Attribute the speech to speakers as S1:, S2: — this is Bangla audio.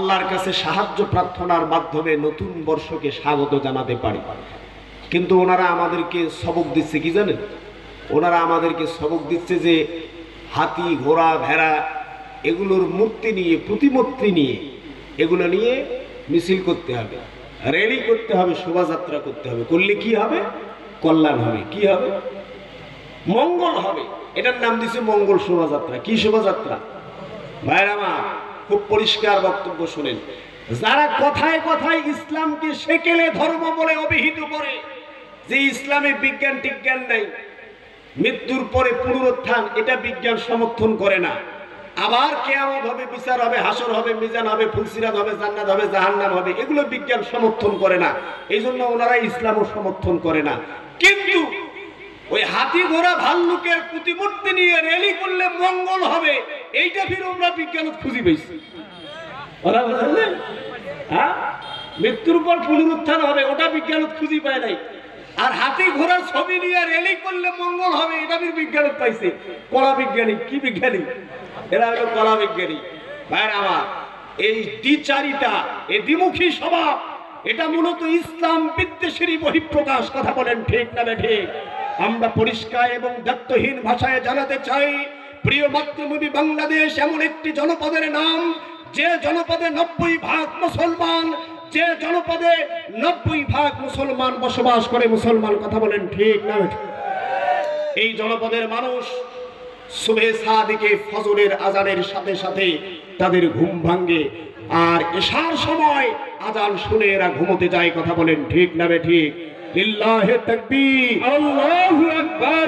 S1: আল্লাহর কাছে সাহায্য প্রার্থনার মাধ্যমে নতুন বর্ষকে স্বাগত জানাতে পারি। কিন্তু ওনারা আমাদেরকে সবক দিচ্ছে কি জানেন? ওনারা আমাদেরকে সবক দিচ্ছে যে হাতি, ঘোড়া, ভেড়া এগুলোর মূর্তি নিয়ে, প্রতিমূর্তি নিয়ে, এগুলো নিয়ে মিছিল করতে হবে, র্যালি করতে হবে, শোভাযাত্রা করতে হবে। করলে কি হবে? কল্যাণ হবে। কি হবে? মঙ্গল হবে। এটার নাম দিছে মঙ্গল শোভাযাত্রা। কি শোভাযাত্রা? ভাইরা আমার, খুব পরিষ্কার বক্তব্য শুনেন। যারা কথায় কথায় ইসলামকে সেকেলে ধর্ম বলে অভিহিত করে যে ইসলামে বিজ্ঞান টিজ্ঞান নেই, মৃত্যুর পরে পুনরুত্থান, এটা বিজ্ঞান সমর্থন করে না, আবার কিয়ামত হবে, বিচার হবে, হাসর হবে, মিজান হবে, ফুলসিরাত হবে, জান্নাত হবে, জাহান্নাম হবে, এগুলো বিজ্ঞান সমর্থন করে না। এই জন্য ওনারা ইসলামও সমর্থন করে না। কিন্তু ওই হাতি, ঘোড়া, ভাল্লুকের প্রতিমূর্তি নিয়ে র্যালি করলে মঙ্গল হবে, এইটা ফির আমরা বিজ্ঞানত খুঁজি পেয়েছি। মৃত্যুর পর পুনরুত্থান হবে, ওটা বিজ্ঞানত খুঁজি পায় নাই। আর হাতি ঘোড়ার ছবি নিয়ে র্যালি করলে মঙ্গল হবে, এটা ফির বিজ্ঞানত পাইছে। কলা বিজ্ঞানী। কি বিজ্ঞানী? এরা হলো কলা বিজ্ঞানী। ভাইরা আমার, এই দ্বিচারিতা, এই দ্বিমুখী স্বভাব, এটা মূলত ইসলাম বিদ্বেষেরই বহিঃপ্রকাশ। কথা বলেন ঠিক না ঠিক? আমরা পরিষ্কার এবং দায়িত্বহীন ভাষায় জানাতে চাই, প্রিয় মাতৃভূমি বাংলাদেশ এমন একটি জনপদের নাম, যে জনপদে 90% মুসলমান, যে জনপদে 90% মুসলমান বসবাস করে। মুসলমান। কথা বলেন ঠিক না? এই জনপদের মানুষ সুবহে সাদিকে, ফজরের আজানের সাথে সাথে তাদের ঘুম ভাঙ্গে, আর এশার সময় আজান শুনে এরা ঘুমোতে যায়। কথা বলেন ঠিক না ঠিক? লিল্লাহি তাকবীর, আল্লাহু আকবার।